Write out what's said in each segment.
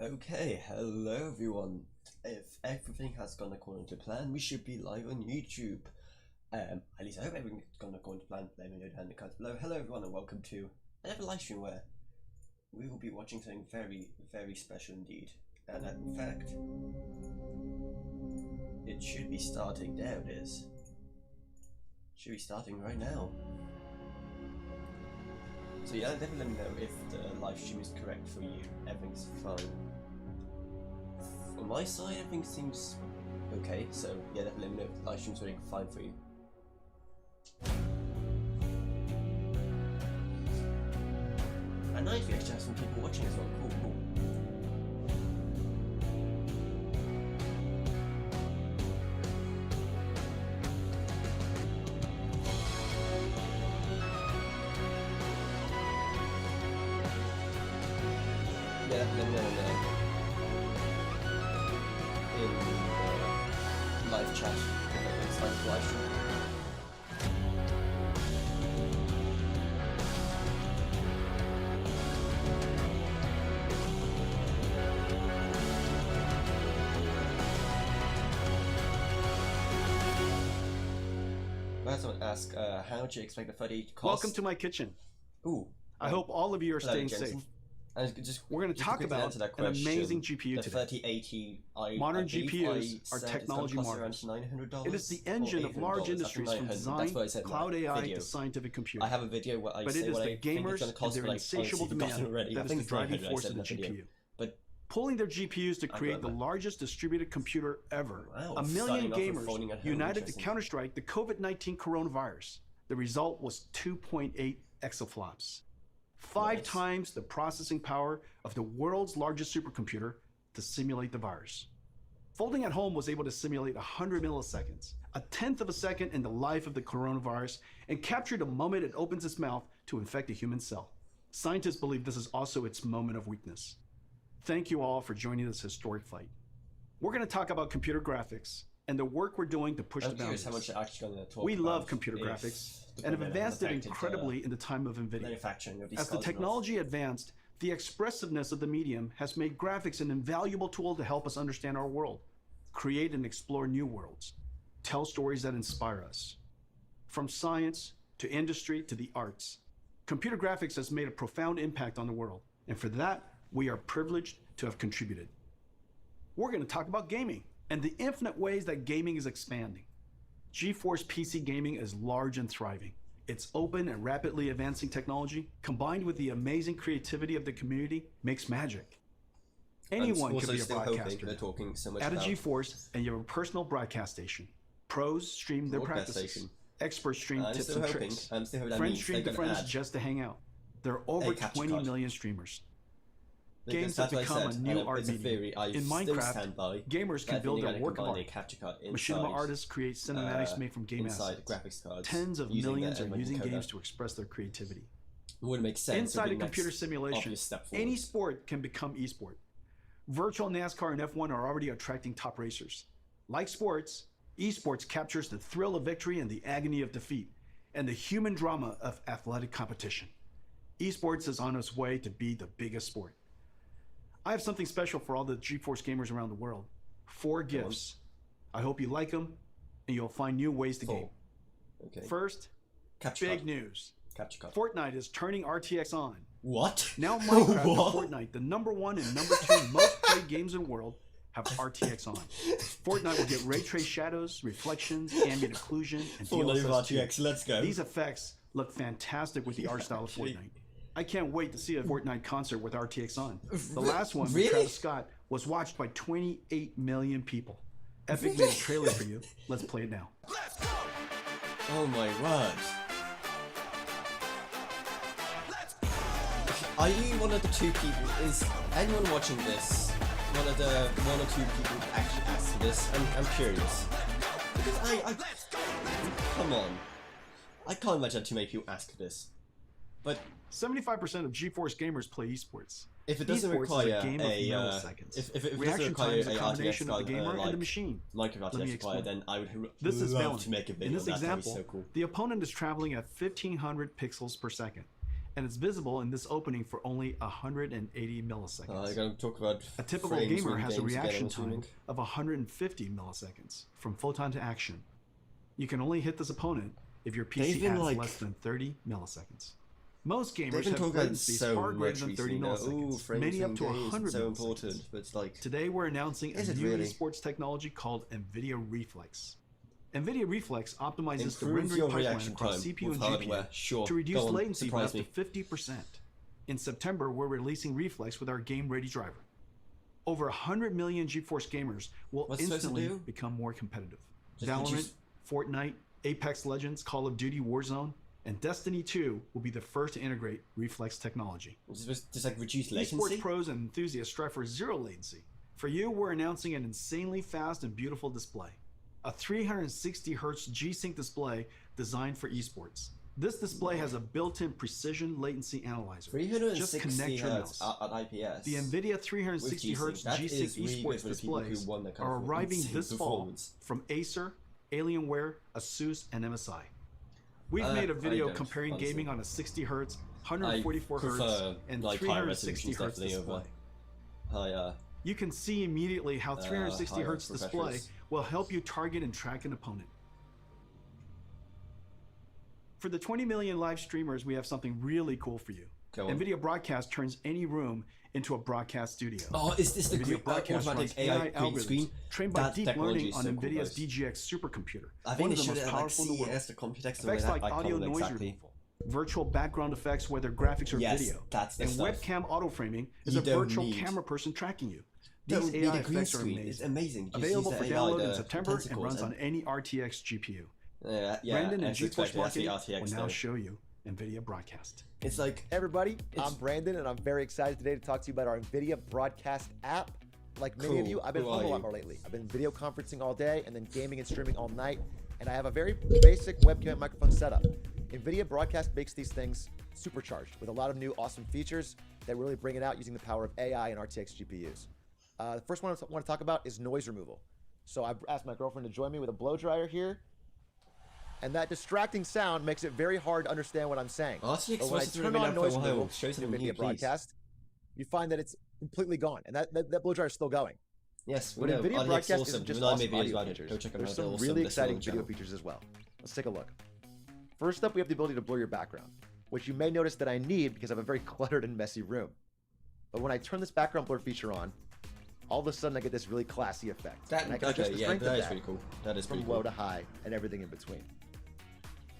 Okay, hello everyone. If everything has gone according to plan, we should be live on YouTube. At least I hope everything's gone according to plan. Let me know down in the comments below. Hello everyone and welcome to another live stream where we will be watching something very, very special indeed. And in fact, it should be starting. There it is. Should be starting right now. So yeah, definitely let me know if the live stream is correct for you. Everything's fine. On my side, everything seems okay, so yeah, definitely let me know if the live stream's running fine for you. And nice, we actually have some people watching as well. Cool, cool. Yeah, let me know in the live chat if it's like live stream. I have someone ask, how do you expect the 30 to cost? Welcome to my kitchen. Ooh. I hope all of you are staying safe. We're going to talk about an amazing GPU today. 3080 Modern GPUs are technology marvels. It is the engine of large industries from design, cloud AI to scientific computing. I have a video where I but say it is what the I think it's gamers going to cost, and their insatiable demand that is the driving force of the GPU. But pulling their GPUs to create the largest distributed computer ever. Wow, 1 million gamers united to counterstrike the COVID-19 coronavirus. The result was 2.8 exaflops. 5 times the processing power of the world's largest supercomputer to simulate the virus. Folding at Home was able to simulate 100 milliseconds, a tenth of a second in the life of the coronavirus, and capture the moment it opens its mouth to infect a human cell. Scientists believe this is also its moment of weakness. Thank you all for joining this historic fight. We're going to talk about computer graphics and the work we're doing to push the boundaries. How much actually going to talk we love computer graphics and have advanced it incredibly in the time of Nvidia. As the technology advanced, the expressiveness of the medium has made graphics an invaluable tool to help us understand our world, create and explore new worlds, tell stories that inspire us. From science to industry to the arts, computer graphics has made a profound impact on the world, and for that, we are privileged to have contributed. We're going to talk about gaming and the infinite ways that gaming is expanding. GeForce PC gaming is large and thriving. Its open and rapidly advancing technology, combined with the amazing creativity of the community, makes magic. Anyone can be a broadcaster. Add a GeForce and you have a personal broadcast station. Pros stream their practices. Experts stream tips and tricks. Friends stream to friends just to hang out. There are over 20 million streamers. Games have become a new art medium. In Minecraft, gamers can build their work of art. Machinima artists create cinematics made from game assets. Tens of millions are using games to express their creativity. Wouldn't make sense. Inside a computer simulation, any sport can become esport. Virtual NASCAR and F1 are already attracting top racers. Like sports, esports captures the thrill of victory and the agony of defeat, and the human drama of athletic competition. Esports is on its way to be the biggest sport. I have something special for all the GeForce gamers around the world. 4 gifts. I hope you like them, and you'll find new ways to game. Okay. First, big news. Fortnite is turning RTX on. What? Now Minecraft and Fortnite, the #1 and #2 most played games in the world, have RTX on. Fortnite will get ray trace shadows, reflections, ambient occlusion, and DLSS. Let's go. These effects look fantastic with the art style of Fortnite. I can't wait to see a Fortnite concert with RTX on. The last one with Travis Scott was watched by 28 million people. Epic made a trailer for you. Let's play it now. Oh my word. Are you one of the 2 people? Is anyone watching this one of the 1 or 2 people who actually asked this? I'm curious. Because I come on. I can't imagine too many people ask this. But 75% of GeForce gamers play esports. If it doesn't require a game of milliseconds. If it doesn't require a combination of the gamer and the machine. Like an RTX require, then I would this is love to make a video. In this example, so cool. the opponent is traveling at 1500 pixels per second, and it's visible in this opening for only 180 milliseconds. I'm going to talk about a typical gamer has a reaction time of 150 milliseconds from photon to action. You can only hit this opponent if your PC adds less than 30 milliseconds. Most gamers have latencies far greater than 30 milliseconds, many up to 100 milliseconds. But it's like, today we're announcing a new esports technology called Nvidia Reflex. Nvidia Reflex optimizes the rendering pipeline across CPU and GPU to reduce latency by up to 50%. In September, we're releasing Reflex with our game-ready driver. Over 100 million GeForce gamers will instantly become more competitive. Valorant, Fortnite, Apex Legends, Call of Duty Warzone, and Destiny 2 will be the first to integrate Reflex technology. Just like reduce latency? Esports pros and enthusiasts strive for zero latency. For you, we're announcing an insanely fast and beautiful display. A 360Hz G-Sync display designed for esports. This display has a built-in precision latency analyzer. 360 Just connect your mouse. At IPS. The Nvidia 360Hz G-Sync esports displays are arriving this fall from Acer, Alienware, ASUS, and MSI. We've made a video comparing gaming on a 60Hz, 144Hz, and 360Hz display. You can see immediately how 360Hz display will help you target and track an opponent. For the 20 million live streamers, we have something really cool for you. Nvidia Broadcast turns any room into a broadcast studio. Oh, is this the Nvidia Broadcast runs AI algorithms trained by deep learning on Nvidia's DGX supercomputer, one of the most powerful in the world. Effects like audio noise removal, virtual background effects whether graphics or video, and webcam auto-framing is a virtual camera person tracking you. These AI effects are amazing. Available for download in September and runs on any RTX GPU. Brandon and GeForce Marketing will now show you Nvidia Broadcast. It's like, everybody, I'm Brandon, and I'm very excited today to talk to you about our Nvidia Broadcast app. Like many of you, I've been home a lot more lately. I've been video conferencing all day and then gaming and streaming all night, and I have a very basic webcam and microphone setup. Nvidia Broadcast makes these things supercharged with a lot of new awesome features that really bring it out using the power of AI and RTX GPUs. The first one I want to talk about is noise removal. So I've asked my girlfriend to join me with a blow dryer here. And that distracting sound makes it very hard to understand what I'm saying. But when I turn on noise removal in Nvidia Broadcast, you find that it's completely gone. And that blow dryer is still going. Yes, but Nvidia Broadcast isn't just awesome audio features. There's some really exciting video features as well. Let's take a look. First up, we have the ability to blur your background, which you may notice that I need because I have a very cluttered and messy room. But when I turn this background blur feature on, all of a sudden I get this really classy effect. And I can adjust the strength of that pretty cool. That is from low to high and everything in between.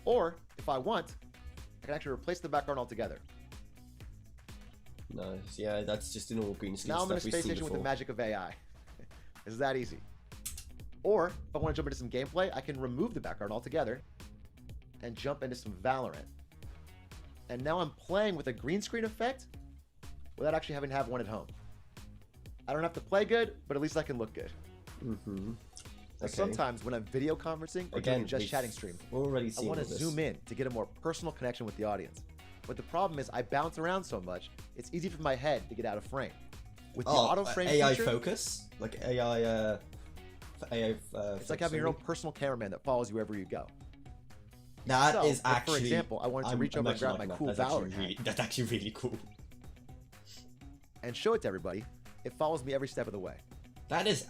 Or, if I want, I can actually replace the background altogether. Nice, yeah, that's just an all green screen. Now I'm in a space station with the magic of AI. It's that easy. Or, if I want to jump into some gameplay, I can remove the background altogether and jump into some Valorant. And now I'm playing with a green screen effect without actually having to have one at home. I don't have to play good, but at least I can look good. Okay. Sometimes when I'm video conferencing or doing a just chatting stream, I want to zoom in to get a more personal connection with the audience. But the problem is I bounce around so much, it's easy for my head to get out of frame. With the auto frame AI feature, focus? Like AI it's like having your own personal cameraman that follows you wherever you go. That is actually... For example, I wanted to reach over and grab my cool Valorant hat. That's actually really cool. And show it to everybody. It follows me every step of the way. That is...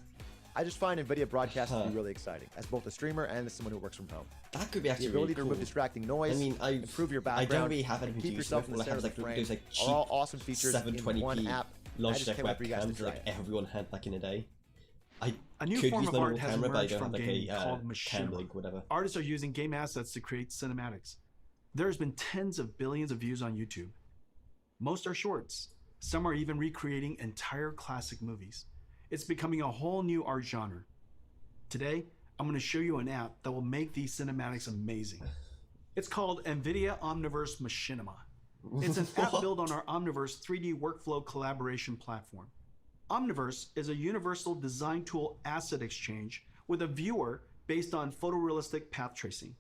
I just find Nvidia Broadcast to be really exciting, as both a streamer and as someone who works from home. That could be actually the ability really to cool. remove distracting noise, improve your background, I don't really have anything keep to yourself in the center of the frame, are all awesome features in one app. Logitech webcams like everyone had back in the day. A new form of art has emerged from gaming called Machinima. Artists are using game assets to create cinematics. There's been tens of billions of views on YouTube. Most are shorts. Some are even recreating entire classic movies. It's becoming a whole new art genre. Today, I'm going to show you an app that will make these cinematics amazing. It's called Nvidia Omniverse Machinima. It's an app built on our Omniverse 3D workflow collaboration platform. Omniverse is a universal design tool asset exchange with a viewer based on photorealistic path tracing.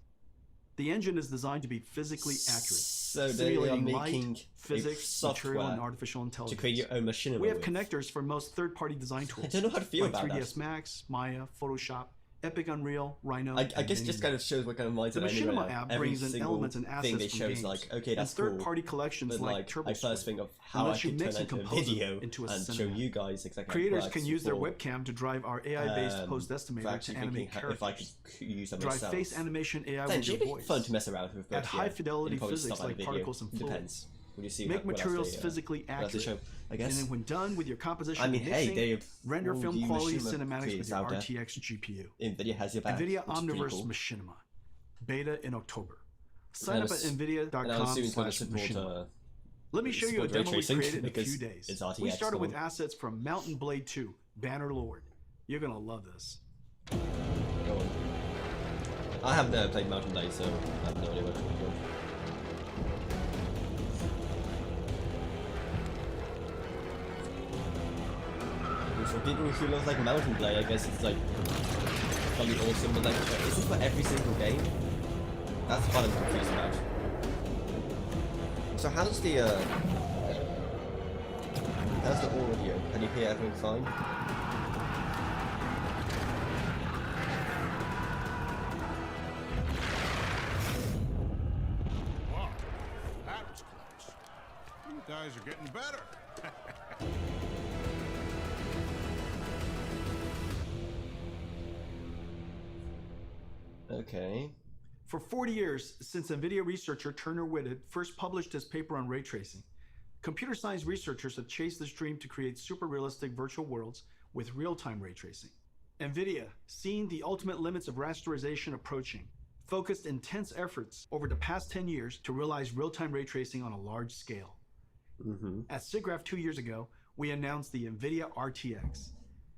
The engine is designed to be physically accurate, simulating light, physics, material, and artificial intelligence. To create your own machinima. We have connectors for most third-party design tools. I don't know how to feel like about 3ds Max, Maya, Photoshop, Epic Unreal, Rhino. I guess it just kind of shows what kind of mindset. The Machinima app brings in elements and assets thing they from shows games. like, okay, that's and third-party collections but like I first think of how I can turn into a video and show you guys exactly. Creators can use their webcam to drive our AI-based pose estimator to animate characters. If I could use them drive myself. face animation AI with your voice. Fun to mess around with. Add high-fidelity physics like particles and fluid. Depends. Will you see Make materials physically accurate. I guess. And then when done with your composition, render film quality cinematics with your RTX GPU. Nvidia has your back. Nvidia Omniverse Machinima, beta in October. Sign up at nvidia.com/machinima. Let me show you a demo we created in a few days. We started with assets from Mountain Blade 2, Banner Lord. You're gonna love this. I have never played Mountain Blade, so I have no idea what to do. For people who love like Mountain Blade, I guess it's like probably awesome, but like, is this for every single game? That's what I'm confused about. So how's the audio? Can you hear everything fine? Wow, that was close. You guys are getting better. Okay. For 40 years, since Nvidia researcher Turner Whitted first published his paper on ray tracing, computer science researchers have chased this dream to create super realistic virtual worlds with real-time ray tracing. Nvidia, seeing the ultimate limits of rasterization approaching, focused intense efforts over the past 10 years to realize real-time ray tracing on a large scale. At SIGGRAPH 2 years ago, we announced the Nvidia RTX.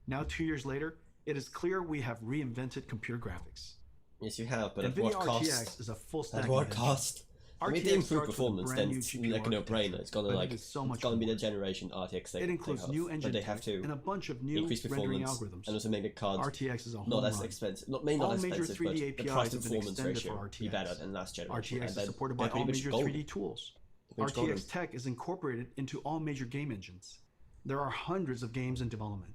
Now 2 years later, it is clear we have reinvented computer graphics. Yes, you have, but Nvidia at what cost? RTX is a full stack. At what cost? I mean, the improved performance, then it's like a no-brainer. It's gonna like, it's gonna be the generation RTX. It includes new engine types and a bunch of new rendering algorithms. And also make the cards RTX is a not as expensive, not as expensive, but the price-to-performance ratio for RTX. be better than last generation. RTX is supported by all major 3D tools. RTX tech is incorporated into all major game engines. There are hundreds of games in development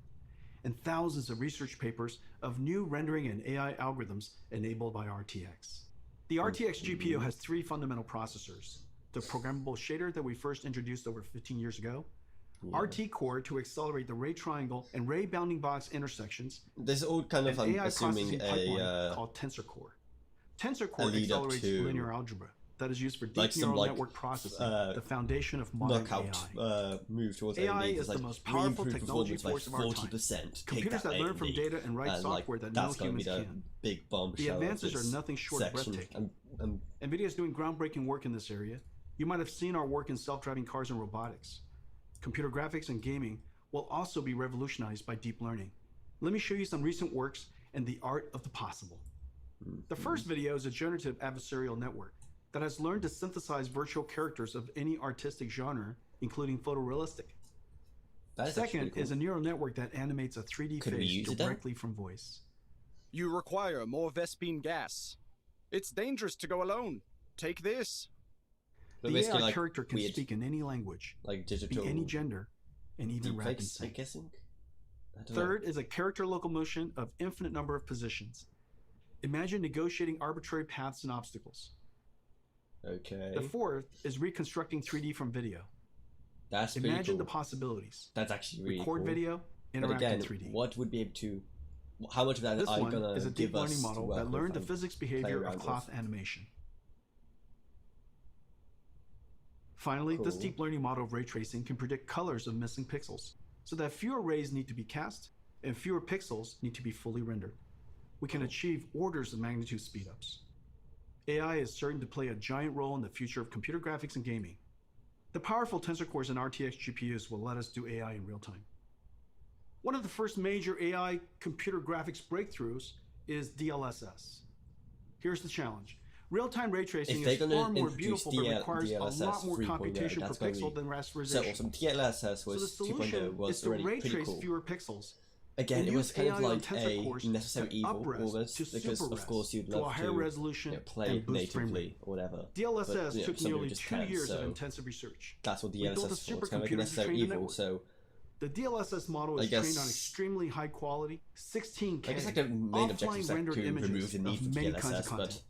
and thousands of research papers of new rendering and AI algorithms enabled by RTX. The RTX GPU has three fundamental processors: the programmable shader that we first introduced over 15 years ago, RT Core to accelerate the ray triangle and ray bounding box intersections. This is all kind of, I'm assuming, a called Tensor Core. Tensor Core accelerates linear algebra that is used for deep neural network processing, the foundation of modern AI. Move towards AI is the most powerful technology force of our time. Computers that learn from data and write software that no humans can. Big bomb. The advances are nothing short of breathtaking. NVIDIA is doing groundbreaking work in this area. You might have seen our work in self-driving cars and robotics. Computer graphics and gaming will also be revolutionized by deep learning. Let me show you some recent works and the art of the possible. The first video is a generative adversarial network that has learned to synthesize virtual characters of any artistic genre, including photorealistic. Second is a neural network that animates a 3D face directly from voice. You require more Vespine gas. It's dangerous to go alone. Take this. The AI character can speak in any language, like digital, be any gender, and even rap and sing. Third is a character locomotion of infinite number of positions. Imagine negotiating arbitrary paths and obstacles. Okay. The fourth is reconstructing 3D from video. That's pretty Imagine cool. the possibilities. That's actually really Record cool. video, interact in 3D. What would be able to? How much of that this are you one gonna is a give deep learning us model that learned the physics behavior of cloth animation. Finally, this deep learning model of ray tracing can predict colors of missing pixels, so that fewer rays need to be cast and fewer pixels need to be fully rendered. We can achieve orders of magnitude speedups. AI is certain to play a giant role in the future of computer graphics and gaming. The powerful Tensor Cores and RTX GPUs will let us do AI in real time. One of the first major AI computer graphics breakthroughs is DLSS. Here's the challenge. Real-time ray tracing is far more beautiful but requires a lot more computation per pixel than rasterization. So awesome. DLSS was 2.0 was already pretty cool. Fewer pixels. Again, it was kind of like a necessary evil almost, because of course you'd love to play natively or whatever. DLSS took nearly 2 years of intensive research. That's what DLSS was, kind of like a necessary evil. So The DLSS model is trained on extremely high quality, 16K I guess like the main objective is like rendered to images remove the need of for many kinds of DLSS, content.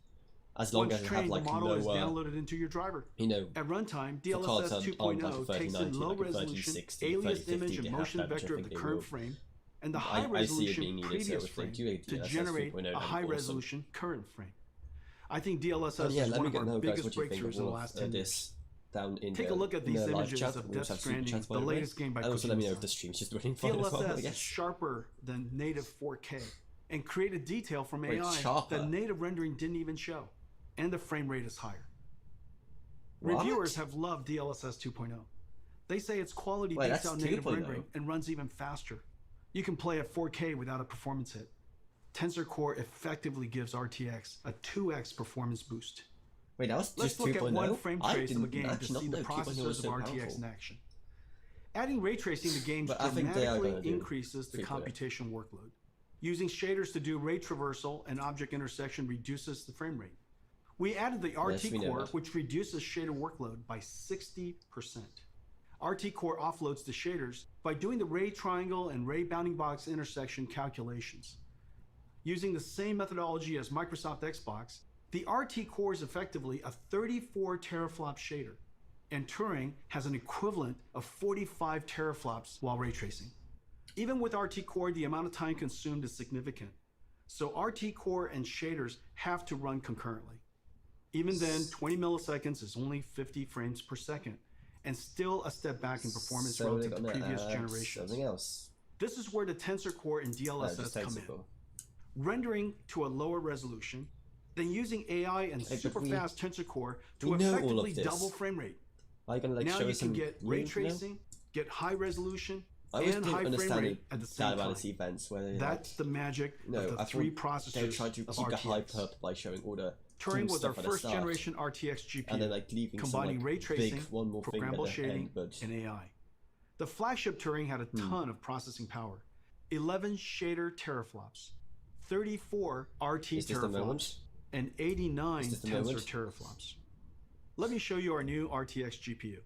but as long as you have trained, like the model is lower, downloaded into your driver. you know, At runtime, for cards DLSS on like 2.0 takes in 3090, low like a resolution, 3060, aliased 3050, image and they have motion that, which I vector of think the they current will. frame, and the I see it high-resolution being needed, so previous if they frame do a to DLSS generate 2.0, a that'd be high-resolution current frame. I think DLSS And yeah, is let one me of get our know, guys, biggest what you think breakthroughs of in the all last of 10 this years. down in Take the, a look at in these the live images chat. of We Death also have super Stranding, chats, by the the way. latest game by And also let me know if Kojima. the stream's just running fine as well, I DLSS is guess. sharper than native 4K and created detail from Wait, AI sharper? that native rendering didn't even show, and the frame rate is higher. What? Reviewers have loved DLSS 2.0. They say its quality Wait, beats that's out native 2.0? rendering and runs even faster. You can play at 4K without a performance hit. Tensor Core effectively gives RTX a 2x performance boost. Wait, that was Let's just look 2.0? at one frame I trace of a didn't game to actually see not the know 2.0 was processors of so RTX powerful. in action. Adding ray tracing to games But I think they are dramatically gonna do increases the 3.0. computation workload. Using shaders to do ray traversal and object intersection reduces the frame rate. We added the Yes, RT we know Core, that. which reduces shader workload by 60%. RT Core offloads the shaders by doing the ray triangle and ray bounding box intersection calculations. Using the same methodology as Microsoft Xbox, the RT Core is effectively a 34 teraflop shader, and Turing has an equivalent of 45 teraflops while ray tracing. Even with RT Core, the amount of time consumed is significant, so RT Core and shaders have to run concurrently. Even then, 20 milliseconds is only 50 frames per second, and still a step back in performance So relative they're to gonna previous add generations. something else. This is where the Tensor Core and Just DLSS come in. Tensor. Rendering to a lower resolution, then using AI and Hey, but super fast Tensor Core to we know all of effectively this. double frame rate. Are you gonna like Now show you us can some get new ray info now? tracing, get high resolution, I always and didn't high frame understand rate at the that same about time. its events where they That's the magic no, of the I three thought they processors tried to of keep the hype RTX. up by showing all the Turing cool was our stuff at the first start, generation RTX GPU, and then like leaving combining some, like, ray tracing, big one more thing at programmable the shading, end, but and AI. The flagship Turing had a ton of processing power, 11 shader teraflops, 34 RT is this the teraflops, moment? and 89 Is this the tensor moment? teraflops. Let me show you our new RTX GPU.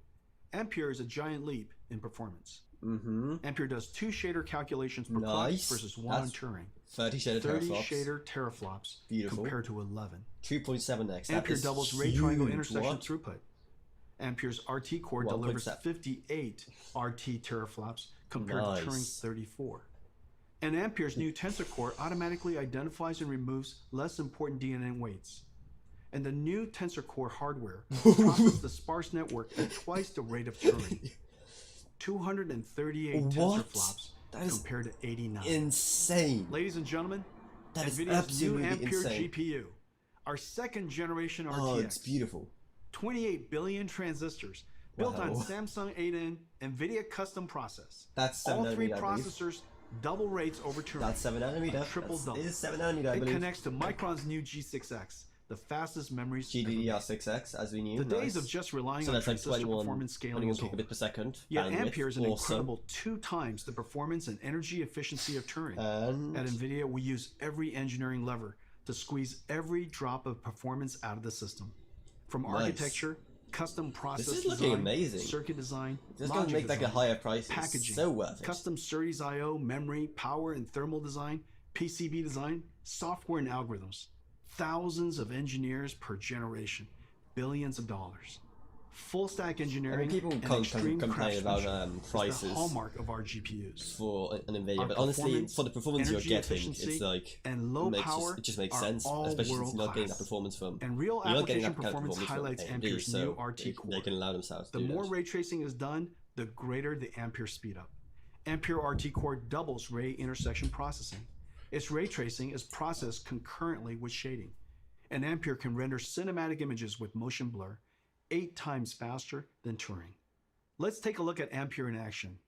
Ampere is a giant leap in performance. Mm-hmm. Ampere does 2 shader calculations per clock Nice. versus 1 on That's Turing. 30 shader 30 teraflops. shader teraflops Beautiful. compared to 11. 2.7x. That Ampere is doubles ray triangle huge. intersection What? throughput. Ampere's RT Core 1.7. delivers 58 RT teraflops compared to Turing's Nice. 34. And Ampere's new Tensor Core automatically identifies and removes less important DNA weights. And the new Tensor Core hardware processes the sparse network at twice the rate of Turing. 238 tensor What? flops That is compared to 89. Insane. Ladies and gentlemen, That is NVIDIA's new absolutely Ampere insane. GPU, our second generation RTX. Oh, it's beautiful. 28 billion transistors built on Wow. Samsung 8N Nvidia custom process. That's All 7 three nanometer, I believe. processors double rates over Turing. That's 7 nanometer. triple That's, double. it is 7 nanometer, I It believe. connects to Micron's new G6X, the fastest memories ever made. GDDR6X, as we knew. The days nice. of just relying So on that's like transistor 21, performance scaling 21 is over. gigabit per second. Yet bandwidth. Ampere is an Awesome. incredible 2 times the performance and energy efficiency of Turing. And At NVIDIA, we use every engineering lever to squeeze every drop of performance out of the system. From Nice. architecture, custom process is looking design, amazing. circuit design, this is going to logic make like a design, higher price. packaging, So worth it. custom SerDes I/O, memory, power and thermal design, PCB design, software and algorithms. Thousands of engineers per generation, billions of dollars. Full stack I engineering mean, people and can't extreme complain about craftsmanship is prices the hallmark of our GPUs. for an Nvidia, Our but honestly, performance, for the performance you're energy getting, efficiency, it's like and low power it just makes are sense, all especially since you're not getting that world-class. performance from. And real You're not getting application that kind of performance from highlights AMD, Ampere's so new RT they Core. can allow themselves to The do more that. ray tracing is done, the greater the Ampere speed up. Ampere RT Core doubles ray intersection processing. Its ray tracing is processed concurrently with shading. And Ampere can render cinematic images with motion blur 8 times faster than Turing. Let's take a look at Ampere in action.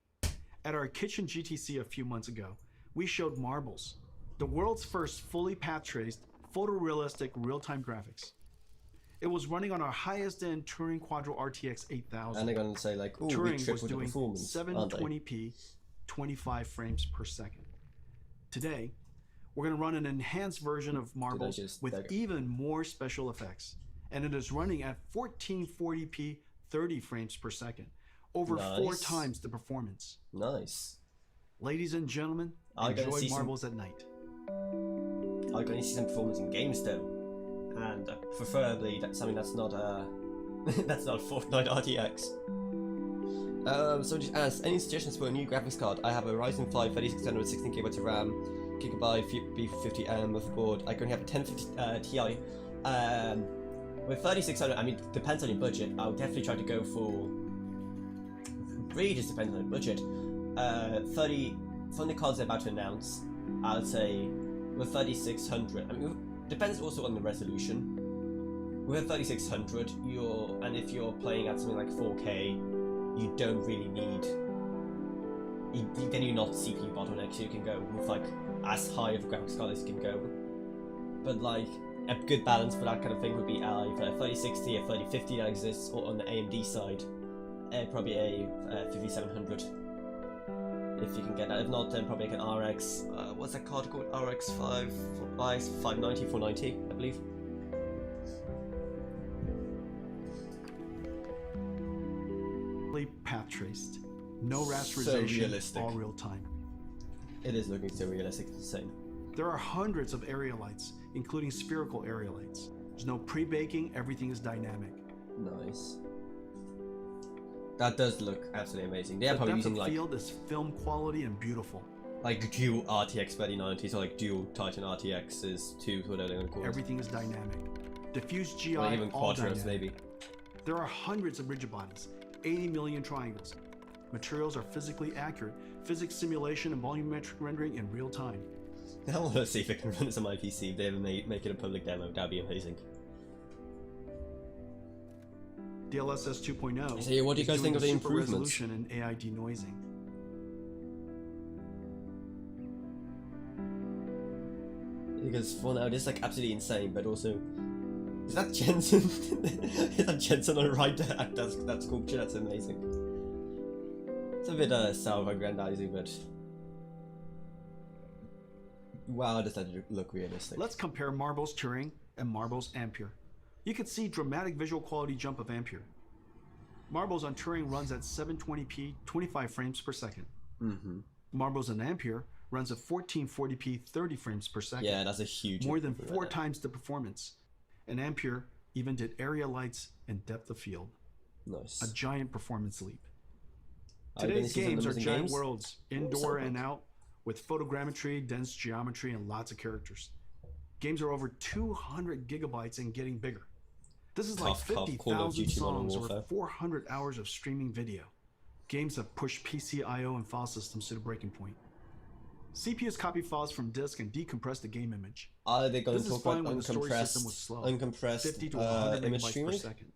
At our kitchen GTC a few months ago, we showed Marbles, the world's first fully path-traced, photorealistic real-time graphics. It was running on our highest-end Turing Quadro RTX 8000. And they're going to say like, oh, we Turing was tripled the doing performance, aren't they? 720p, 25 frames per second. Today, we're going to run an enhanced version of Marbles with even more special effects. And it is running at 1440p, 30 frames per second, over 4 times the performance. Nice. Ladies and gentlemen, enjoy marbles at night. I'm going to see some performance in games though, and preferably that's something that's not that's not Fortnite RTX. So just asked, any suggestions for a new graphics card? I have a Ryzen 5 3600 with 16GB of RAM, gigabyte B50M motherboard. I currently have a 1050 Ti. With 3600, I mean, depends on your budget. I'll definitely try to go for. Really just depends on your budget. 30 from the cards they're about to announce, I would say with 3600. I mean, depends also on the resolution. With 3600, and if you're playing at something like 4K, you don't really need. Then you're not CPU bottleneck, so you can go with like as high of a graphics card as you can go. But like a good balance for that kind of thing would be either a 3060, a 3050 that exists, or on the AMD side, probably a 5700. If you can get that. If not, then probably like an RX. What's that card called? RX 590, 490, I believe. Path traced, no rasterization, so all real time. It is looking so realistic, it's insane. There are hundreds of area lights, including spherical area lights. There's no pre-baking, everything is dynamic. Nice. That does look absolutely amazing. They're probably using like field is film quality and beautiful. Like dual RTX 3090s or like dual Titan RTXs too, whatever they're gonna call it. Everything is dynamic. Diffuse GI, or even all quadros dynamic. maybe. There are hundreds of rigid bodies, 80 million triangles. Materials are physically accurate, physics simulation and volumetric rendering in real time. I want to see if it can run this on my PC. If they ever make it a public demo, that'd be amazing. DLSS 2.0. So what do you guys think of the improvements? Resolution and AI denoising. Because for now, it's like absolutely insane, but also, is that Jensen? Is that Jensen on the right there? That's sculpture. That's amazing. It's a bit self-aggrandizing, but wow, does that look realistic? Let's compare Marbles Turing and Marbles Ampere. You can see dramatic visual quality jump of Ampere. Marbles on Turing runs at 720p, 25 frames per second. Marbles on Ampere runs at 1440p, 30 frames per second. Yeah, that's a huge more than 4 times the performance. And Ampere even did area lights and depth of field. Nice. A giant performance leap. Today's games are giant worlds, indoor and out, with photogrammetry, dense geometry, and lots of characters. Games are over 200 gigabytes and getting bigger. This is like 50,000 songs or 400 hours of streaming video. Games have pushed PC I/O and file systems to the breaking point. CPUs copy files from disk and decompress the game image. Are they going to talk about uncompressed 50 to 100 image megabytes streaming? per second.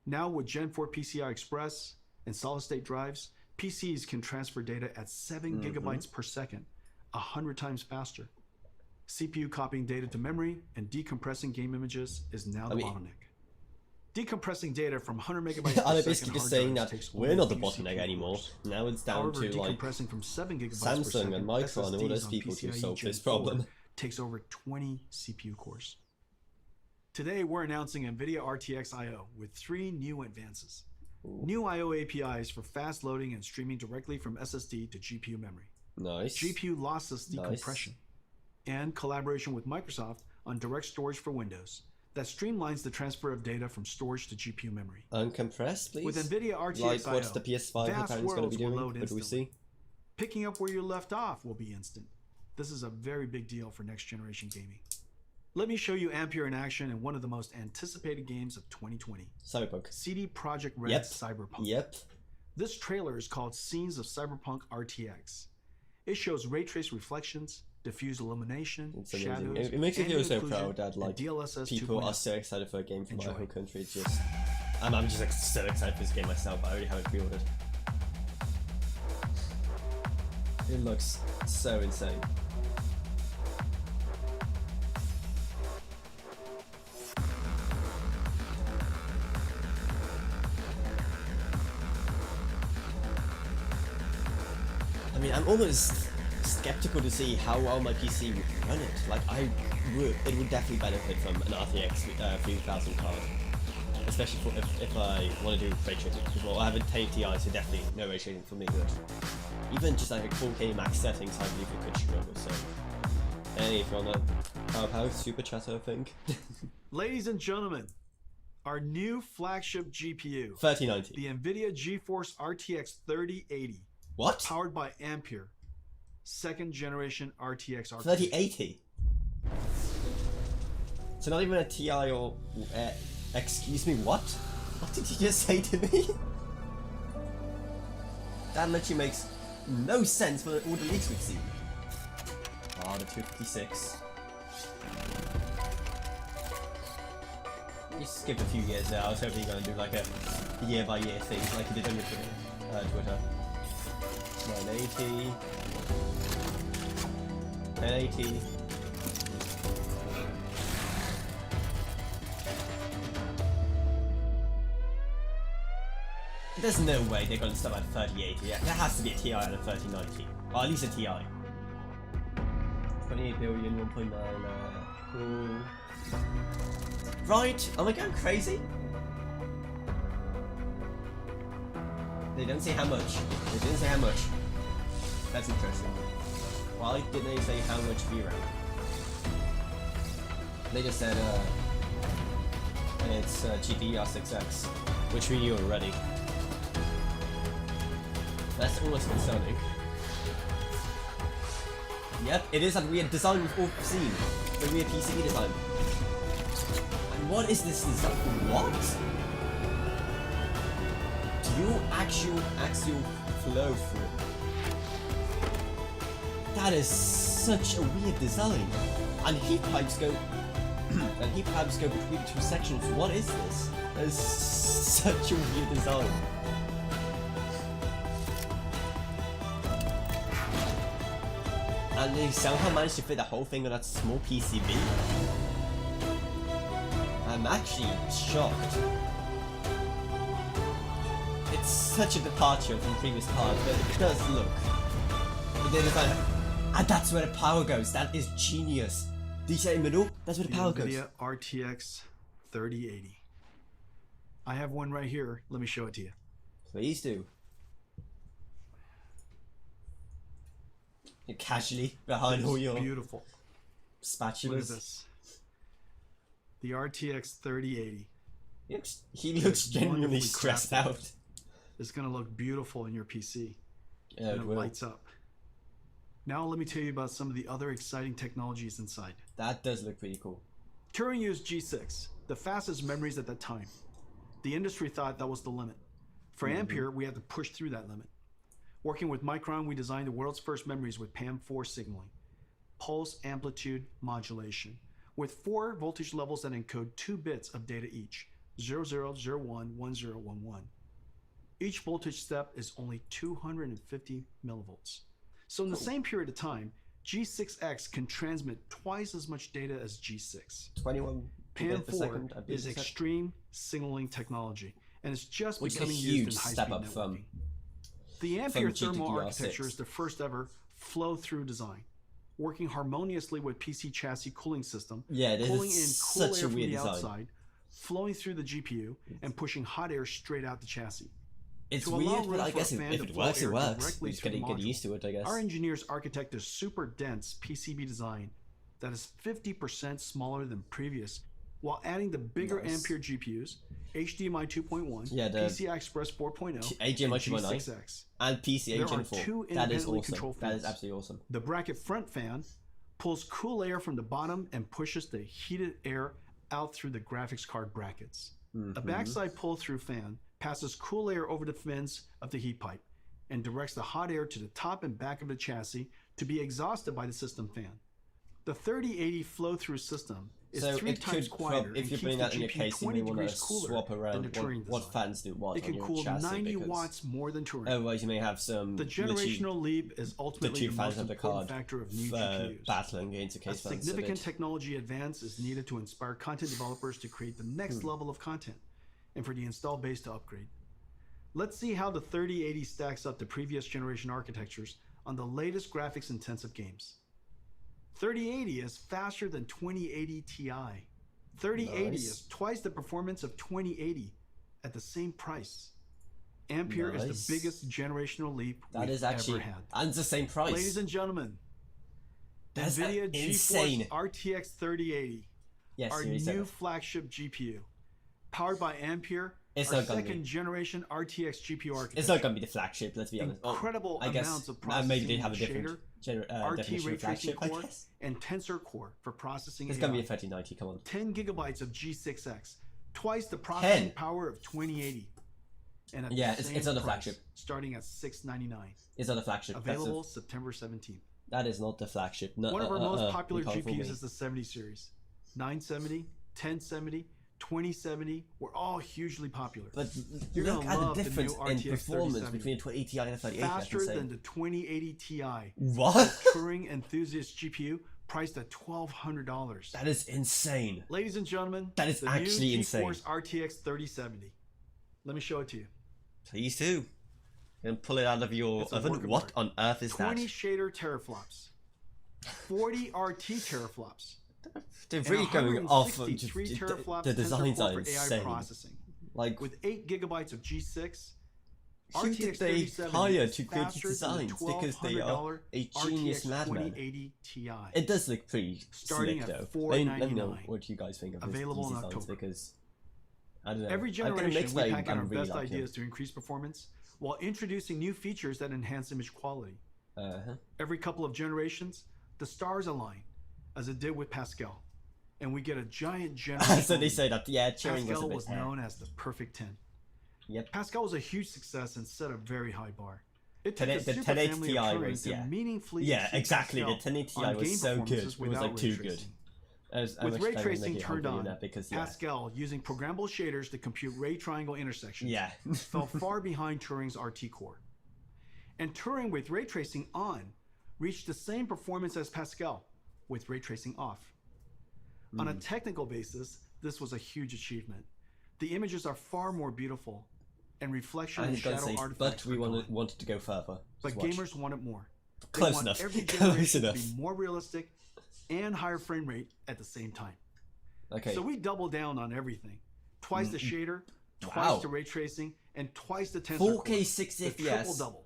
Now with Gen 4 PCI Express and solid-state drives, PCs can transfer data at 7 gigabytes per second, 100 times faster. CPU copying data to memory and decompressing game images is now the bottleneck. Decompressing data from 100 megabytes per Are they second basically just saying that we're not the bottleneck anymore? Now it's down to like from 7 gigabytes Samsung per second, and Micron and all those people to solve this problem. Takes over 20 CPU cores. Today we're announcing Nvidia RTX IO with 3 new advances. New I/O APIs for fast loading and streaming directly from SSD to GPU memory. Nice. GPU lossless decompression. And collaboration with Microsoft on direct storage for Windows that streamlines the transfer of data from storage to GPU memory. Uncompressed, please. With Nvidia RTX like IO, what's the PS5 apparently going to be doing? What do we see? Picking up where you left off will be instant. This is a very big deal for next generation gaming. Let me show you Ampere in action in one of the most anticipated games of 2020. Cyberpunk. CD Projekt Red's Cyberpunk. Yep. This trailer is called Scenes of Cyberpunk RTX. It shows ray trace reflections, diffuse illumination, shadows, it makes me feel so proud that like DLSS people 2.0. are so excited for a game from my home country. It's just, I'm just like so excited for this game myself. I already have it pre-ordered. It looks so insane. I mean, I'm almost skeptical to see how well my PC would run it. Like, it would definitely benefit from an RTX 3000 card. especially for if I want to do ray tracing. Well, I haven't taken TI, so definitely no ray tracing for me. But even just like a 4K max settings, I believe it could struggle. So, any if you want to how super chat, I think. Ladies and gentlemen, our new flagship GPU, 3090, the Nvidia GeForce RTX 3080. What? Powered by Ampere, second generation RTX architecture. 3080. So not even a TI or excuse me, what? What did you just say to me? That literally makes no sense for all the leaks we've seen. Ah, the 256. You skip a few years there. I was hoping you're gonna do like a year by year thing, like you did on your Twitter. 980. 1080. There's no way they're going to stop at 3080. Yeah, there has to be a TI and a 3090. Or at least a TI. 28 billion, 1.9. Cool. Right, am I going crazy? They don't say how much. They didn't say how much. That's interesting. Why didn't they say how much VRAM? They just said it's GDDR6X, which we knew already. That's almost concerning. Yep, it is that weird design we've all seen. The weird PCB design. And what is this design? What? Dual axial flow through. That is such a weird design. And heat pipes go between two sections. What is this? That is such a weird design. And they somehow managed to fit the whole thing on that small PCB. I'm actually shocked. It's such a departure from previous cards, but it does look. And that's where the power goes. That is genius. Do you say in the middle? That's where the power goes. Nvidia RTX 3080. I have one right here. Let me show it to you. Please do. You're casually behind all your beautiful spatulas. What is this? The RTX 3080. He looks genuinely stressed out. It's going to look beautiful in your PC. Yeah, and it lights up. Now let me tell you about some of the other exciting technologies inside. That does look pretty cool. Turing used G6, the fastest memories at that time. The industry thought that was the limit. For Ampere, we had to push through that limit. Working with Micron, we designed the world's first memories with PAM4 signaling, pulse amplitude modulation, with 4 voltage levels that encode 2 bits of data each, 0001, 1011. Each voltage step is only 250 millivolts. So in the same period of time, G6X can transmit twice as much data as G6. 21 PAM4 is extreme signaling technology, and it's just becoming used in high-speed networking. The Ampere thermal architecture is the first ever flow-through design, working harmoniously with PC chassis cooling system, pulling in cool air from the outside, flowing through the GPU, and pushing hot air straight out the chassis. It's weird, but I guess if it works, it works. We just gotta get used to it, I guess. Our engineers architect a super dense PCB design that is 50% smaller than previous, while adding the bigger Ampere GPUs, HDMI 2.1, PCI Express 4.0, HDMI 2.9, and PCIe Gen 4. That is awesome. That is absolutely awesome. The bracket front fan pulls cool air from the bottom and pushes the heated air out through the graphics card brackets. A backside pull-through fan passes cool air over the fins of the heat pipe and directs the hot air to the top and back of the chassis to be exhausted by the system fan. The 3080 flow-through system is 3 times quieter if you're putting that in your case, you may want to swap around what fans do what. It can cool 90 watts more than Turing. Otherwise, you may have some. The generational leap is ultimately the most important factor of new GPUs. Battling against the case fans. A significant technology advance is needed to inspire content developers to create the next level of content, and for the install base to upgrade. Let's see how the 3080 stacks up to previous generation architectures on the latest graphics-intensive games. 3080 is faster than 2080 Ti, 3080 is twice the performance of 2080 at the same price. Ampere is the biggest generational leap we've ever had. And it's the same price. Ladies and gentlemen, That's Nvidia insane. GeForce RTX 3080, our new flagship GPU, powered by Ampere, our second generation RTX GPU architecture. It's not going to be the flagship, let's be honest. Incredible amounts of processing, maybe they have a different RT ray tracing flagship, core, and Tensor Core for processing. It's going to be a 3090, come on. 10 gigabytes of G6X, twice the processing power of 2080. And at it's on the flagship. Starting at $699. It's on the flagship. Available September 17th. That is not the flagship. No, one of our most popular GPUs is the 70 series. 970, 1070, 2070 were all hugely popular. But look at the difference in performance between a 2080 Ti and a 3080. Faster than the 2080 Ti. What? The Turing enthusiast GPU priced at $1,200. That is insane. Ladies and gentlemen, that is actually insane. GeForce RTX 3070. Let me show it to you. Please do. And pull it out of your oven. What on earth is 20 shader teraflops. 40 RT teraflops. They're really going off of the designs are insane. AI processing. Like with 8 gigabytes of G6, who did they hire to create these designs? Because they are a genius madman. It does look pretty slick though. Let me know what you guys think of these designs, because I don't know. Every generation we pack in our best ideas to increase performance while introducing new features that enhance image quality. Every couple of generations, the stars align, as it did with Pascal, and we get a giant generation. So they say that, Turing Pascal was known as the perfect 10. Yep. Pascal was a huge success and set a very high bar. It took the 1080 Ti was meaningfully exactly. The 1080 Ti was so good. It was like too good. With ray tracing turned on, Pascal, using programmable shaders to compute ray triangle intersections, fell far behind Turing's RT core. And Turing with ray tracing on reached the same performance as Pascal with ray tracing off. On a technical basis, this was a huge achievement. The images are far more beautiful, and reflection and shadow artifacts. But we wanted to go further. But gamers wanted more. Close enough. Every generation to be more realistic and higher frame rate at the same time. Okay. So we doubled down on everything. Twice the shader, twice the ray tracing, and twice the tensor 4K 60 FPS. Triple double.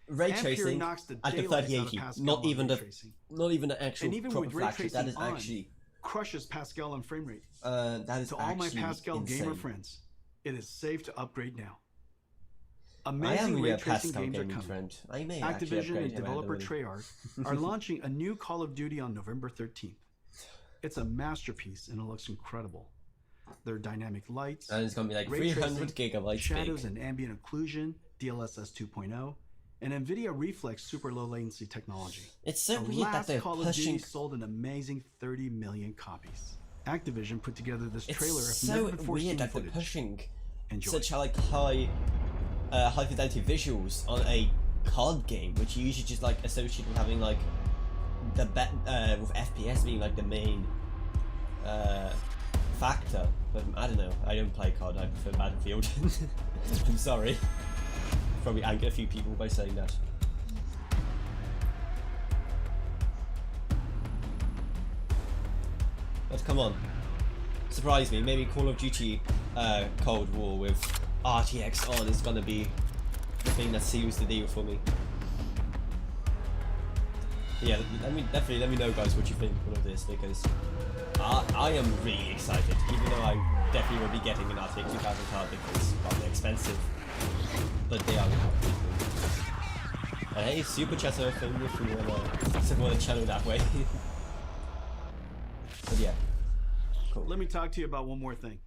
Ray tracing at the 3080, not even the actual and even proper with ray flagship. That is on, actually crushes Pascal on frame rate. That is to all my Pascal insane. gamer friends, it is safe to upgrade now. Amazing ray tracing games are coming. Activision and developer Treyarch are launching a new Call of Duty on November 13th. It's a masterpiece and it looks incredible. There are dynamic lights, and it's gonna be like 300 gigabytes shadows big. and ambient occlusion, DLSS 2.0, and Nvidia Reflex super low latency technology. It's so weird that they're Call pushing. of Duty sold an amazing 30 million copies. Activision put together this trailer. It's so weird that they're pushing Enjoy. such like high fidelity visuals on a card game, which you usually just like associate with having like the with FPS being like the main factor. But I don't know. I don't play COD. I prefer Battlefield. I'm sorry. Probably anger a few people by saying that. But come on, surprise me. Maybe Call of Duty Cold War with RTX on is gonna be the thing that seals the deal for me. Yeah, let me know, guys, what you think of this, because I am really excited. Even though I definitely will be getting an RTX 2000 card because they're expensive, but they are. And hey, super chat thing if you wanna channel that way. But yeah, cool. Let me talk to you about one more thing.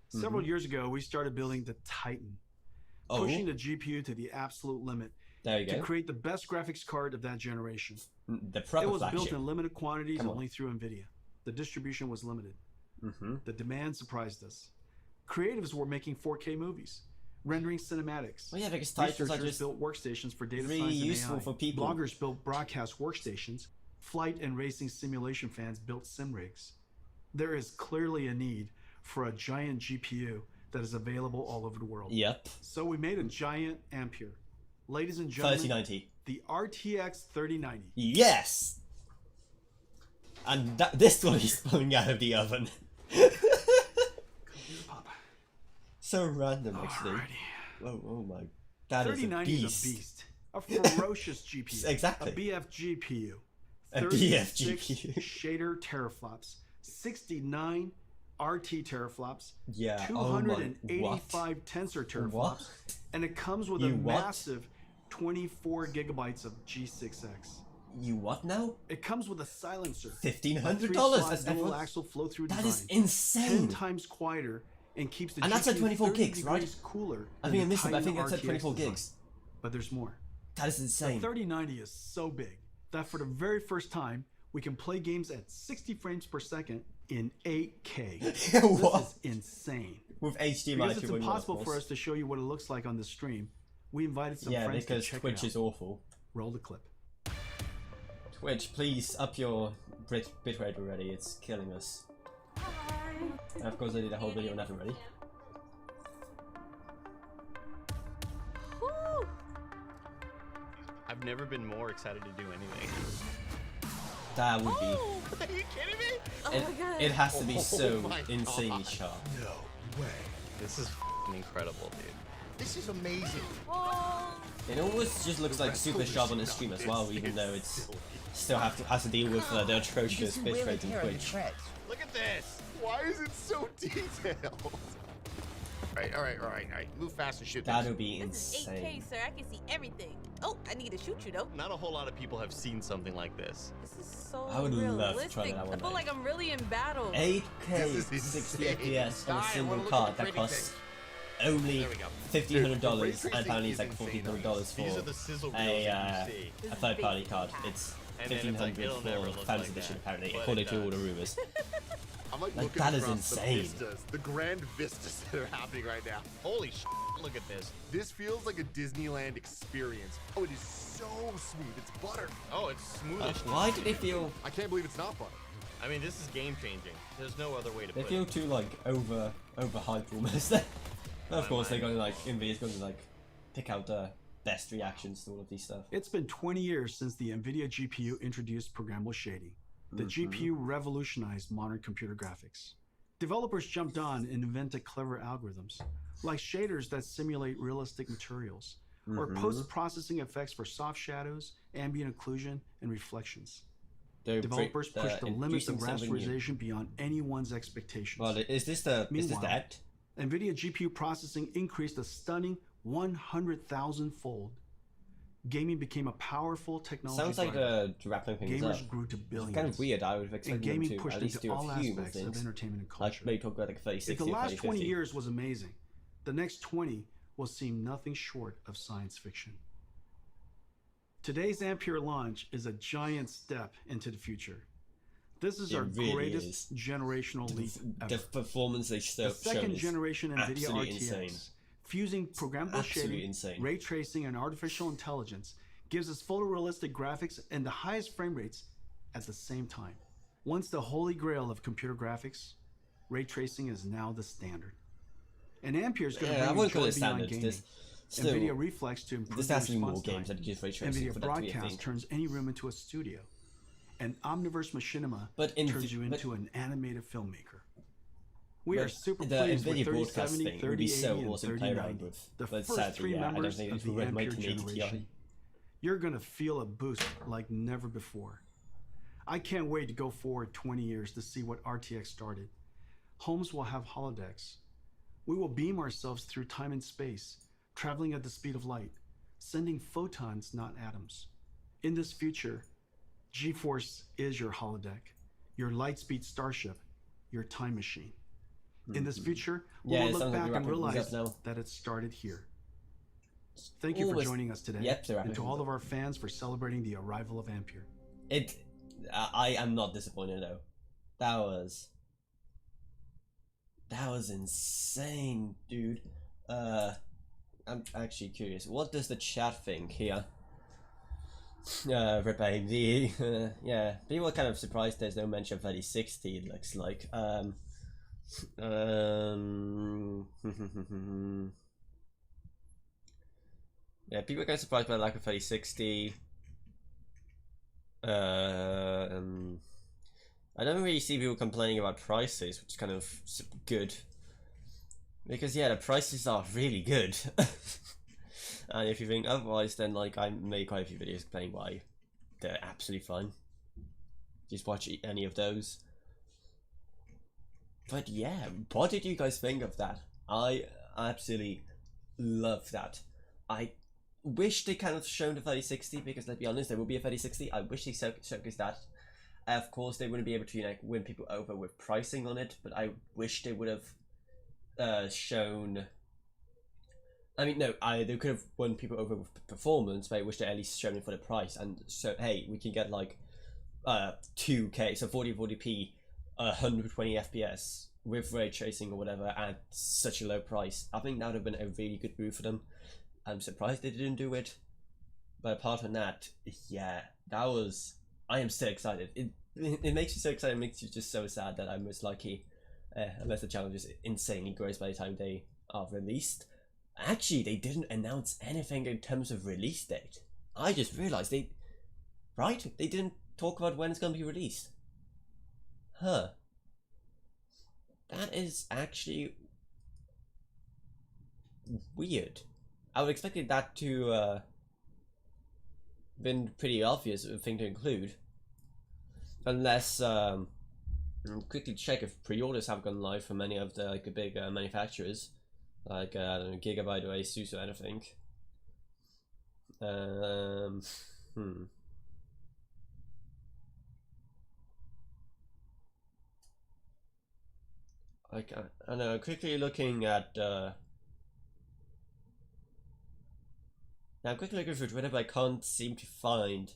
Several years ago, we started building the Titan, pushing the GPU to the absolute limit to create the best graphics card of that generation. The proper It was flagship. built in limited quantities only through Nvidia. The distribution was limited. The demand surprised us. Creatives were making 4K movies, rendering cinematics. Well, yeah, because Titans are just built workstations for data really science and useful AI. for people. Bloggers built broadcast workstations. Flight and racing simulation fans built sim rigs. There is clearly a need for a giant GPU that is available all over the world. Yep. So we made a giant Ampere. Ladies and gentlemen, 3090. The RTX 3090. Yes! And this one is coming out of the oven. So random, actually. Oh my. That is a 3090 beast. is a beast. A ferocious GPU. Exactly. A BF GPU. A 36 BF GPU. shader teraflops. 69 RT teraflops. Yeah. 285 tensor teraflops. What? And it comes with a massive 24 gigabytes of G6X. You what now? It comes with a silencer. $1,500. That's dual axle flow through design. That is insane. 10 times quieter and keeps the and that's at 24 gigs, right? Cooler. I think I missed it. I think that's at 24 gigs. But there's more. That is insane. The 3090 is so big that for the very first time, we can play games at 60 frames per second in 8K. What? This is insane. With HDMI. Because it's impossible for us to show you what it looks like on the stream. We invited some friends to check it out. Yeah, because Twitch is awful. Roll the clip. Twitch, please up your bitrate already. It's killing us. And of course, I did a whole video on that already. I've never been more excited to do anything. That would be. Are you kidding me? Oh my god. It has to be so insanely sharp. No way. This is incredible, dude. This is amazing. Oh. It almost just looks like super sharp on the stream as well, even though it's still has to deal with the atrocious bitrate in Twitch. Look at this. Why is it so detailed? All right. Move fast and shoot. That would be This is 8K, insane. sir. I can see everything. Oh, I need to shoot you though. Not a whole lot of people have seen something like this. This is so I would love to realistic. try that one I feel day. like I'm really in battle. 8K This is 60 insane. FPS on a Guy, I single wanna look card at the that pretty costs only There we go. $1,500, Dude, and apparently it's the like ray tracing is $1,400 These are for the sizzle reels that you see. a third-party card. It's And then it's like, $1,500 it'll never for look Fans like Edition, that, apparently, but according it to all does. the rumors. I'm like Like, looking that is across insane. The vistas, the grand vistas that are happening right now. Holy shit, look at this. This feels like a Disneyland experience. Oh, it is so smooth. It's butter. Oh, it's smoothish. Why do they feel? I can't believe it's not butter. I mean, this is game changing. There's no other way to They put feel it. too like overhyped almost. Of course, they're gonna like Nvidia's gonna like pick out the best reactions to all of these stuff. It's been 20 years since the Nvidia GPU introduced programmable shading. The GPU revolutionized modern computer graphics. Developers jumped on and invented clever algorithms, like shaders that simulate realistic materials, or post-processing effects for soft shadows, ambient occlusion, and reflections. Developers pushed the limits of rasterization beyond anyone's expectations. Well, is this the act? Nvidia GPU processing increased a stunning 100,000-fold. Gaming became a powerful technology. Sounds like driver. wrapping things up. Gamers grew to billions. It's kind of weird. I would have And expected them gaming to pushed at least into do all a few more aspects of things. entertainment and Like culture. maybe talk about like 3060 If the or last 20 3050. years was amazing, the next 20 will seem nothing short of science fiction. Today's Ampere launch is a giant step into the future. This is It our really greatest generational leap The ever. performance they The shown second is generation Nvidia absolutely RTX, insane. fusing programmable Absolutely shading, insane. ray tracing, and artificial intelligence, gives us photorealistic graphics and the highest frame rates at the same time. Once the holy grail of computer graphics, ray tracing is now the standard. And Ampere is going to Yeah, I bring wouldn't call joy it beyond standard. gaming. This still, Nvidia Reflex to improve this the has to be more response games time. that use ray tracing Nvidia for that to be a Broadcast thing. turns any room into a studio. And Omniverse Machinima But turns you into an animated filmmaker. We are But super the pleased with Nvidia Broadcast 3070, thing would be 3080, so and awesome to play around 3090, with. the But first sadly, three yeah, I don't members think of it's the worth my Ampere 1080 Ti. generation. You're going to feel a boost like never before. I can't wait to go forward 20 years to see what RTX started. Homes will have holodecks. We will beam ourselves through time and space, traveling at the speed of light, sending photons, not atoms. In this future, GeForce is your holodeck, your lightspeed starship, your time machine. In this future, we Yeah, will it look sounds like back we're and wrapping things realize up now. that it started here. Thank you for Almost- joining us today, Yep, they're wrapping and to things all up. of our fans for celebrating the arrival of Ampere. I am not disappointed though. That was insane, dude. I'm actually curious. What does the chat think here? Rip AMD. Yeah, people are kind of surprised there's no mention of 3060. It looks like. Yeah, people are kind of surprised by the lack of 3060. I don't really see people complaining about prices, which is kind of good. Because yeah, the prices are really good. And if you think otherwise, then like I made quite a few videos explaining why they're absolutely fine. Just watch any of those. But yeah, what did you guys think of that? I absolutely love that. I wish they kind of shown the 3060 because let's be honest, there will be a 3060. I wish they showcased that. Of course, they wouldn't be able to like win people over with pricing on it, but I wish they would have shown. I mean, no, they could have won people over with performance, but I wish they at least shown it for the price. And so, hey, we can get like 2K, so 40p, 120 FPS with ray tracing or whatever at such a low price. I think that would have been a really good move for them. I'm surprised they didn't do it, but apart from that, yeah, that was. I am so excited. It makes you so excited. It makes you just so sad that I'm most likely, unless the challenge is insanely gross by the time they are released. Actually, they didn't announce anything in terms of release date. I just realized they didn't talk about when it's going to be released. Huh. That is actually weird. I would expect that to been pretty obvious thing to include, unless quickly check if pre-orders have gone live from any of the like big manufacturers, like I don't know, Gigabyte or Asus or anything. Like I don't know, quickly looking at now quickly looking through Twitter, but I can't seem to find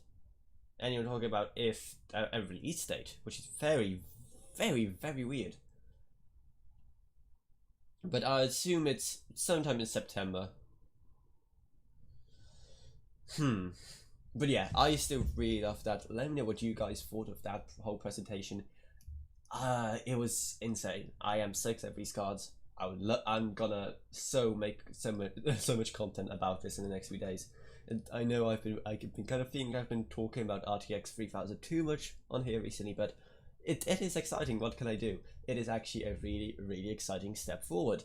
anyone talking about if a release date, which is very, very, very weird. But I assume it's sometime in September. But yeah, I still really love that. Let me know what you guys thought of that whole presentation. It was insane. I am so excited for these cards. I'm gonna make so much content about this in the next few days. And I know I've been kind of feeling I've been talking about RTX 3000 too much on here recently, but it is exciting. What can I do? It is actually a really, really exciting step forward.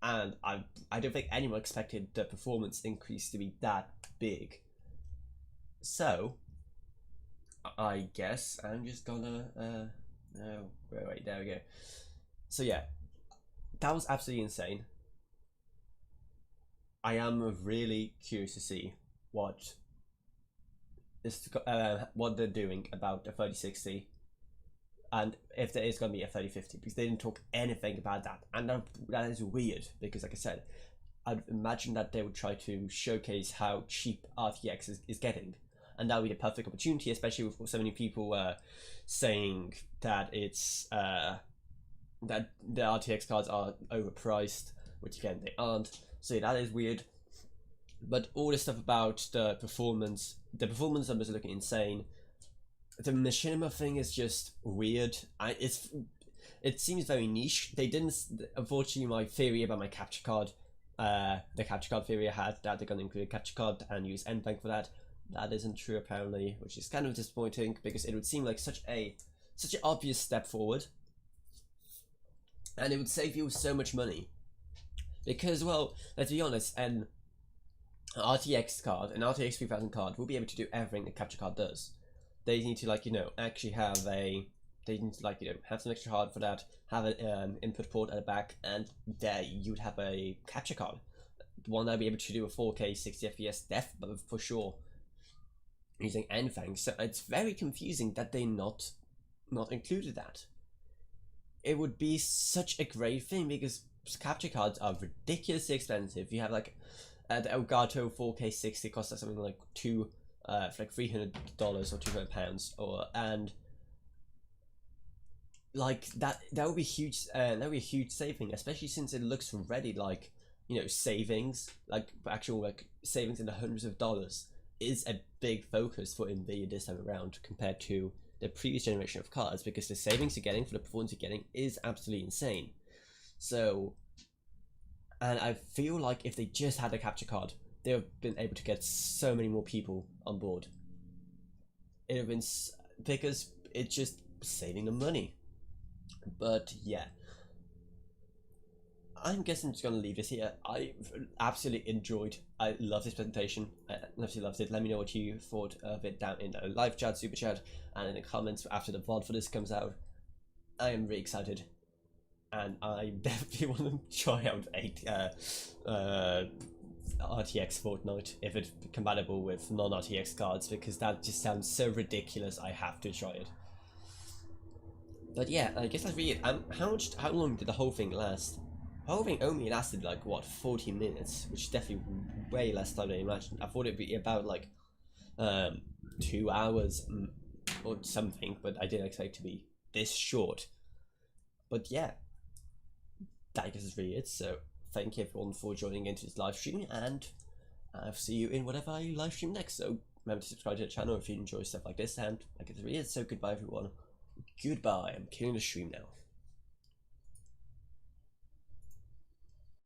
And I don't think anyone expected the performance increase to be that big. So I guess I'm just gonna no, wait, there we go. So yeah, that was absolutely insane. I am really curious to see what they're doing about the 3060 and if there is going to be a 3050, because they didn't talk anything about that, and that is weird because, like I said, I'd imagine that they would try to showcase how cheap RTX is getting, and that would be the perfect opportunity, especially with so many people saying that it's that the RTX cards are overpriced, which again they aren't. So that is weird. But all this stuff about the performance numbers are looking insane. The machinima thing is just weird. It seems very niche. They didn't. Unfortunately, my theory about my capture card, the capture card theory I had, that they're going to include a capture card and use NVENC for that. That isn't true apparently, which is kind of disappointing because it would seem like such an obvious step forward, and it would save you so much money. Because, well, let's be honest, an RTX card, an RTX 3000 card will be able to do everything the capture card does. They need to, like, you know, actually have they need to, like, you know, have some extra hard for that, have an input port at the back, and there you would have a capture card. One that would be able to do a 4K 60 FPS def for sure, using NVENC. So it's very confusing that they not included that. It would be such a great thing because capture cards are ridiculously expensive. You have like the Elgato 4K 60 costs like something like $300 or £200, and like that would be huge. That would be a huge saving, especially since it looks already like, you know, savings, like actual like savings in the hundreds of dollars is a big focus for Nvidia this time around compared to the previous generation of cards, because the savings you're getting for the performance you're getting is absolutely insane. So, and I feel like if they just had a capture card, they would have been able to get so many more people on board. It would have been, because it's just saving them money. But yeah, I'm guessing I'm just gonna leave this here. I absolutely enjoyed. I love this presentation. I absolutely loved it. Let me know what you thought of it down in the live chat, super chat, and in the comments after the VOD for this comes out. I am really excited, and I definitely want to try out RTX Fortnite if it's compatible with non-RTX cards, because that just sounds so ridiculous. I have to try it. But yeah, I guess that's really it. How long did the whole thing last? The whole thing only lasted like what, 40 minutes, which is definitely way less time than I imagined. I thought it'd be about like 2 hours or something, but I didn't expect it to be this short. But yeah, I guess that's really it. So thank you everyone for joining into this live stream, and I'll see you in whatever I live stream next. So remember to subscribe to the channel if you enjoy stuff like this, and I guess that's really it. So goodbye everyone. Goodbye. I'm killing the stream now.